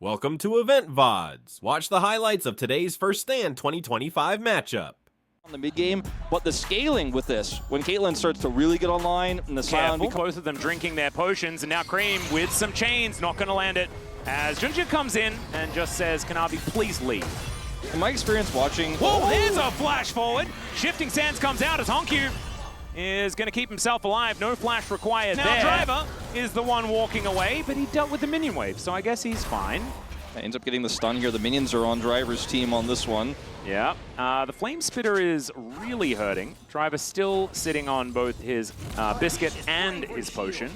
Welcome to Event VODs. Watch the highlights of today's First Stand 2025 matchup. On the mid game, but the scaling with this, when Caitlyn starts to really get online, and the sound both of them drinking their potions, and now Cream with some chains, not going to land it. As Junjia comes in and just says, Kanavi, please leave. In my experience watching... Whoa, there's a flash forward. Shifting Sands comes out as Honkyu is going to keep himself alive. No flash required now there. Driver is the one walking away, but he dealt with the minion wave, so I guess he's fine. Ends up getting the stun here. The minions are on Driver's team on this one. Yeah, the Flame Spitter is really hurting. Driver still sitting on both his biscuit and his potion.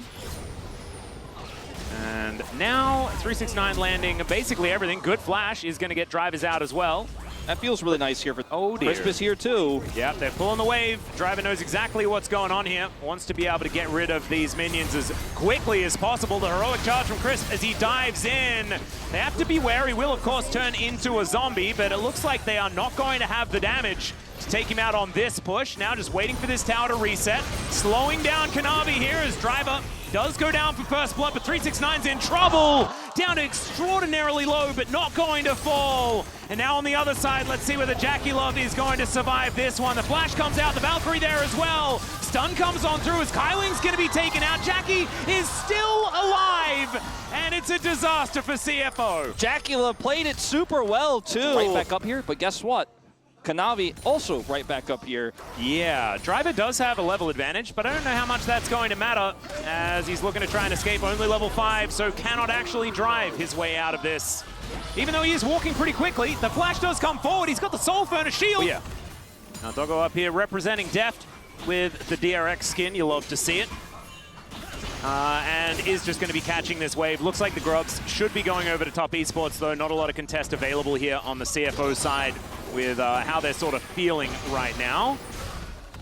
And now 369 landing basically everything. Good flash is going to get Drivers out as well. That feels really nice here for dear. Crisp is here too. Yeah, they're pulling the wave. Driver knows exactly what's going on here. Wants to be able to get rid of these minions as quickly as possible. The heroic charge from Crisp as he dives in. They have to be wary. Will, of course, turn into a zombie, but it looks like they are not going to have the damage to take him out on this push. Now just waiting for this tower to reset. Slowing down Kanavi here as Driver does go down for first blood, but 369's in trouble. Down extraordinarily low, but not going to fall. And now on the other side, let's see whether Jackie Love is going to survive this one. The flash comes out, the Valkyrie there as well. Stun comes on through as Kyling's going to be taken out. Jackie is still alive, and it's a disaster for CFO. Jackie Love played it super well too. Right back up here, but guess what? Kanavi also right back up here. Yeah, Driver does have a level advantage, but I don't know how much that's going to matter as he's looking to try and escape. Only level 5, so cannot actually drive his way out of this. Even though he is walking pretty quickly, the flash does come forward. He's got the Soul Furnace shield. Oh, yeah. Now Doggo up here representing Deft with the DRX skin. You love to see it. And is just going to be catching this wave. Looks like the Grubs should be going over to top Esports, though. Not a lot of contest available here on the CFO side with how they're sort of feeling right now.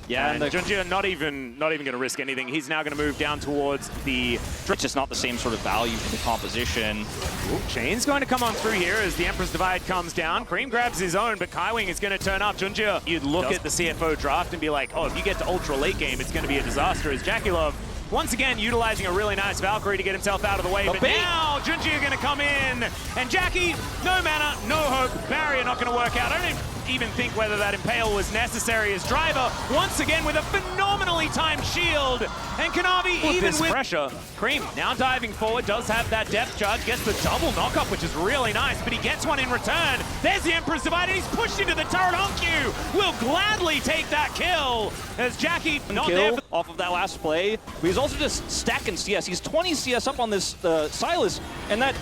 Yeah, and Junjia not even going to risk anything. He's now going to move down towards the... It's just not the same sort of value for the composition. Ooh, Chain's going to come on through here as the Emperor's Divide comes down. Cream grabs his own, but Kaiwing is going to turn up. Junjia, you'd look at the CFO draft and be like, oh, if you get to ultra late game, it's going to be a disaster. As Jackie Love, once again, utilizing a really nice Valkyrie to get himself out of the way. But now, Junjia going to come in. And Jackie, no mana, no hope. Barrier not going to work out. I don't even think whether that Impale was necessary as Driver, once again with a phenomenally timed shield. And Kanavi, even with pressure, Cream now diving forward, does have that depth charge, gets the double knockup, which is really nice, but he gets one in return. There's the Emperor's Divide, and he's pushed into the turret. Honkyu will gladly take that kill as Jackie not there off of that last play. But he's also just stacking CS. He's 20 CS up on this Silas, and that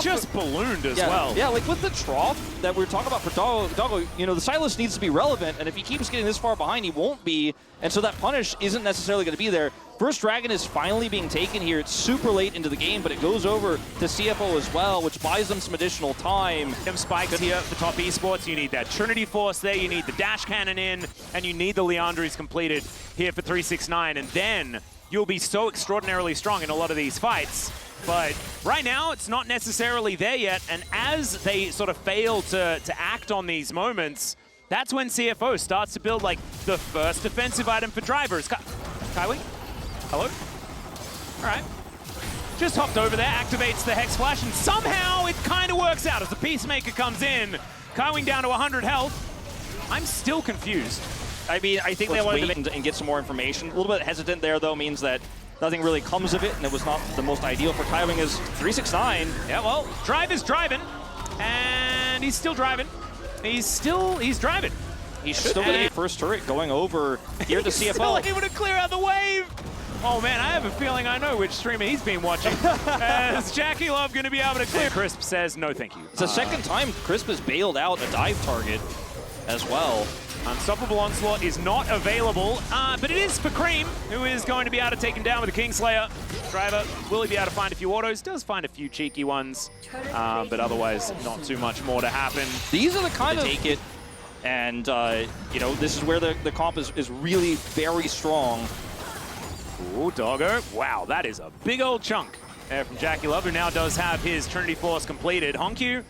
just ballooned as well. Yeah, like with the trough that we were talking about for Doggo, you know, the Silas needs to be relevant, and if he keeps getting this far behind, he won't be, and so that punish isn't necessarily going to be there. First Dragon is finally being taken here. It's super late into the game, but it goes over to CFO as well, which buys them some additional time. Them spikes here for top Esports. You need that Trinity Force there, you need the Dash Cannon in, and you need the Leandries completed here for 369, and then you'll be so extraordinarily strong in a lot of these fights. But right now, it's not necessarily there yet, and as they sort of fail to act on these moments, that's when CFO starts to build, like, the first defensive item for Drivers. Kaiwing? Hello? All right. Just hopped over there, activates the Hex Flash, and somehow it kind of works out as the Peacemaker comes in. Kaiwing down to 100 health. I'm still confused. I mean, I think they wanted to get some more information. A little bit hesitant there, though, means that nothing really comes of it, and it was not the most ideal for Kaiwing as 369. Yeah, well, Drive is driving, and he's still driving. He's driving. He should still be first turret going over here to CFO. He's still able to clear out the wave. Oh man, I have a feeling I know which streamer he's been watching. As Jackie Love going to be able to clear. Crisp says no thank you. It's the second time Crisp has bailed out a dive target as well. Unstoppable Onslaught is not available, but it is for Cream, who is going to be able to take him down with the Kingslayer. Driver, will he be able to find a few autos? Does find a few cheeky ones, but otherwise not too much more to happen. These are the kind of take it, and you know, this is where the comp is really very strong. Ooh, Doggo. Wow, that is a big old chunk there from Jackie Love, who now does have his Trinity Force completed. Honkyu,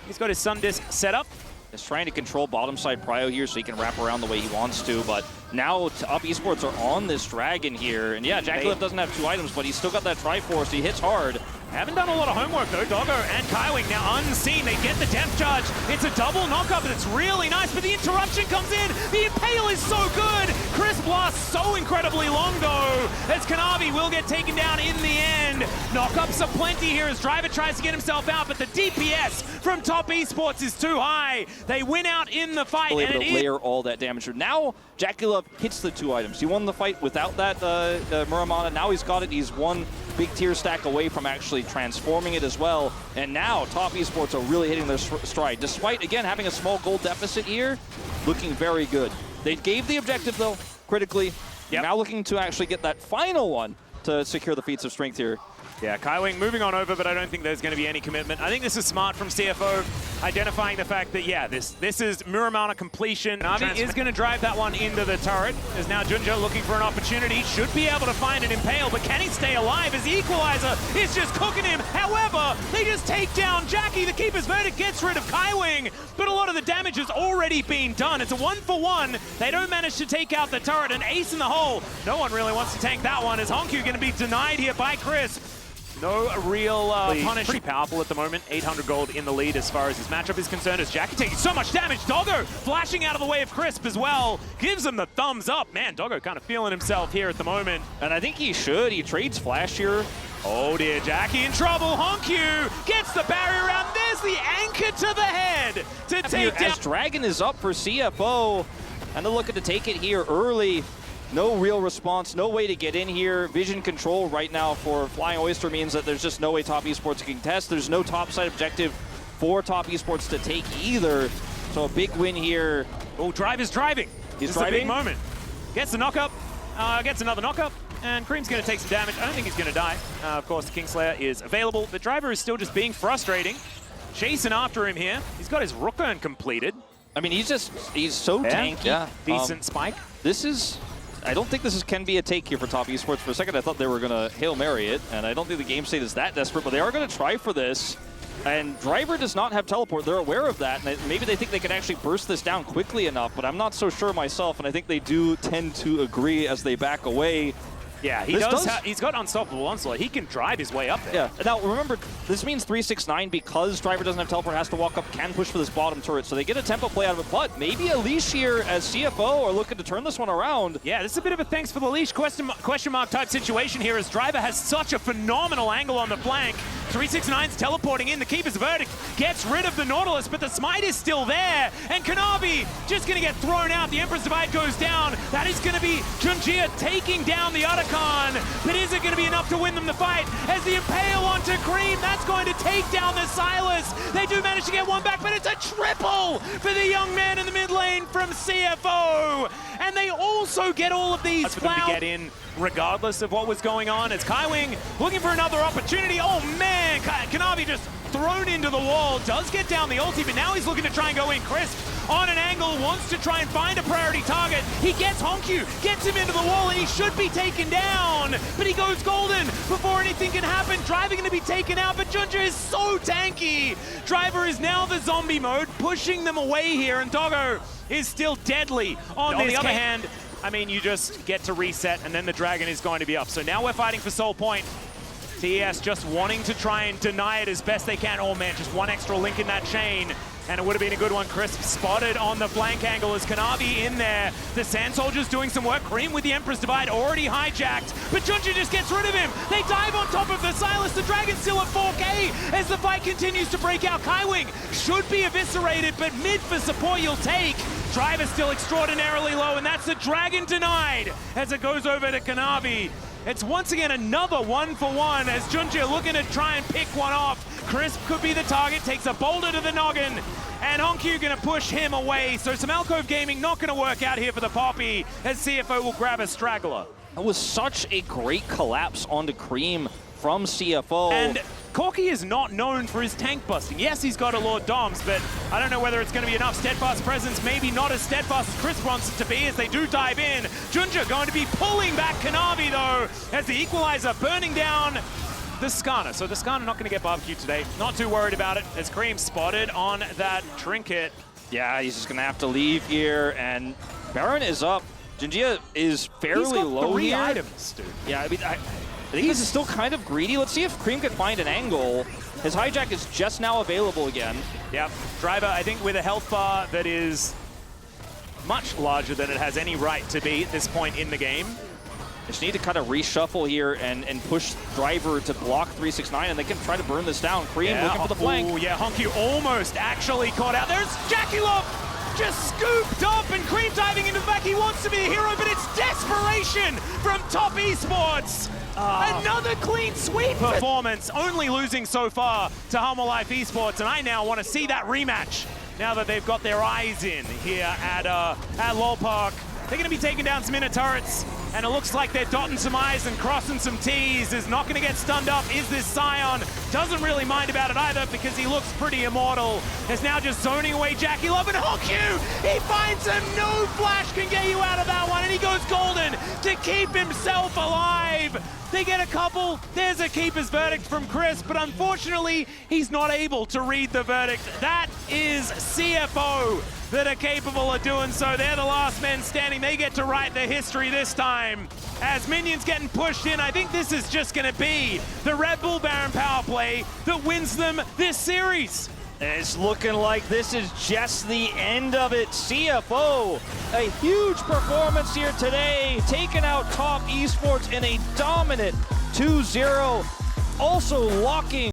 he's got his Sun Disc set up. Is trying to control bottom side prio here so he can wrap around the way he wants to, but now Up Esports are on this Dragon here, and yeah, Jackie Love doesn't have 2 items, but he's still got that Triforce, he hits hard. Haven't done a lot of homework though. Doggo and Kaiwing now unseen. They get the depth charge. It's a double knockup and it's really nice, but the interruption comes in. The Impale is so good. Chris blasts so incredibly long though, as Kanavi will get taken down in the end. Knockups are plenty here as Driver tries to get himself out, but the DPS from Top Esports is too high. They win out in the fight. Able to layer all that damage. Now, Jackie Love hits the 2 items. He won the fight without that Muramana. Now he's got it. He's one big tier stack away from actually transforming it as well. And now Top Esports are really hitting their stride. Despite, again, having a small gold deficit here, looking very good. They gave the objective, though, critically. Yep. Now looking to actually get that final one to secure the feats of strength here. Yeah, Kaiwing moving on over, but I don't think there's going to be any commitment. I think this is smart from CFO, identifying the fact that, yeah, this is Muramana completion. Navi is going to drive that one into the turret. As now Junjo looking for an opportunity. Should be able to find an Impale, but can he stay alive as the Equalizer is just cooking him? However, they just take down Jackie. The Keeper's Verdict gets rid of Kaiwing, but a lot of the damage has already been done. It's a 1-for-1. They don't manage to take out the turret. An ace in the hole. No one really wants to tank that one. Is Honku going to be denied here by Chris? No real punish. Pretty powerful at the moment. 800 gold in the lead as far as his matchup is concerned. As Jackie taking so much damage. Doggo flashing out of the way of Crisp as well. Gives him the thumbs up. Man, Doggo kind of feeling himself here at the moment. And I think he should. He trades Flash here. Oh dear, Jackie in trouble. Honku gets the barrier around. There's the anchor to the head to take down. As Dragon is up for CFO, and they're looking to take it here early. No real response, no way to get in here. Vision control right now for Flying Oyster means that there's just no way Top Esports can contest. There's no top side objective for Top Esports to take either. So a big win here. Oh, Drive is driving. He's driving. driving. A big moment. Gets the knockup, gets another knockup, and Cream's going to take some damage. I don't think he's going to die. Of course, the Kingslayer is available. The Driver is still just being frustrating. Chasing after him here. He's got his Rook Burn completed. I mean, he's so tanky. Yeah. Decent spike. I don't think this can be a take here for Top Esports. For a second, I thought they were going to Hail Mary it, and I don't think the game state is that desperate, but they are going to try for this. And Driver does not have teleport. They're aware of that, and maybe they think they can actually burst this down quickly enough, but I'm not so sure myself, and I think they do tend to agree as they back away. Yeah, he's got Unstoppable Onslaught. He can drive his way up there. Yeah. Now, remember, this means 369, because Driver doesn't have teleport, has to walk up, can push for this bottom turret, so they get a tempo play out of it. But maybe a leash here as CFO are looking to turn this one around. Yeah, this is a bit of a thanks for the leash question mark type situation here as Driver has such a phenomenal angle on the flank. 369's teleporting in. The Keeper's Verdict gets rid of the Nautilus, but the Smite is still there. And Kanavi just going to get thrown out. The Emperor's Divide goes down. That is going to be Junjia taking down the Otacon. But is it going to be enough to win them the fight? As the Impale onto Cream, that's going to take down the Silas. They do manage to get one back, but it's a triple for the young man in the mid lane from CFO. And they also get all of these for them to get in regardless of what was going on. As Kaiwing looking for another opportunity. Oh man, Kanavi just thrown into the wall. Does get down the ulti, but now he's looking to try and go in. Crisp on an angle, wants to try and find a priority target. He gets Honku, gets him into the wall, and he should be taken down. But he goes golden before anything can happen. Driver going to be taken out, but Junja is so tanky. Driver is now the zombie mode, pushing them away here, and Doggo is still deadly. On the other hand, I mean, you just get to reset, and then the Dragon is going to be up. So now we're fighting for Soul Point. TES just wanting to try and deny it as best they can. Oh man, just one extra link in that chain, and it would have been a good one. Crisp spotted on the flank angle as Kanavi in there. The Sand Soldier's doing some work. Cream with the Emperor's Divide already hijacked, but Junja just gets rid of him. They dive on top of the Silas. The Dragon's still at 4K as the fight continues to break out. Kaiwing should be eviscerated, but mid for support you'll take. Driver still extraordinarily low, and that's the Dragon denied as it goes over to Kanavi. It's once again another 1-for-1 as Junja looking to try and pick one off. Crisp could be the target, takes a boulder to the noggin, and Honku gonna push him away. So some Alcove Gaming not gonna work out here for the Poppy as CFO will grab a straggler. That was such a great collapse onto Cream from CFO. And Corky is not known for his tank busting. Yes, he's got a Lord Doms, but I don't know whether it's going to be enough steadfast presence. Maybe not as steadfast as Chris wants it to be as they do dive in. Junja going to be pulling back Kanavi, though, as the Equalizer burning down the Skana. So the Skana not going to get barbecued today. Not too worried about it as Cream spotted on that trinket. Yeah, he's just going to have to leave here, and Baron is up. Junjia is fairly low here. He's got 3 items, dude. Yeah, I mean, I think this is still kind of greedy. Let's see if Cream can find an angle. His hijack is just now available again. Yep, Driver, I think with a health bar that is much larger than it has any right to be at this point in the game. Just need to kind of reshuffle here and push Driver to block 369, and they can try to burn this down. Cream looking for the flank. Oh, yeah, Honku almost actually caught out. There's Jackie Love just scooped up, and Cream diving into the back. He wants to be a hero, but it's desperation from top Esports. Another clean sweep performance, only losing so far to Humble Life Esports, and I now want to see that rematch now that they've got their eyes in here at Lol Park. They're going to be taking down some inner turrets, and it looks like they're dotting some I's and crossing some T's. Is not going to get stunned up. Is this Scion? Doesn't really mind about it either because he looks pretty immortal. Is now just zoning away Jackie Love, and Honku, he finds him. No flash can get you out of that one, and he goes golden to keep himself alive. They get a couple. There's a keeper's verdict from Chris, but unfortunately, he's not able to read the verdict. That is CFO that are capable of doing so. They're the last men standing. They get to write the history this time. As minions getting pushed in, I think this is just going to be the Red Bull Baron power play that wins them this series. It's looking like this is just the end of it. CFO, a huge performance here today, taking out top Esports in a dominant 2-0, also locking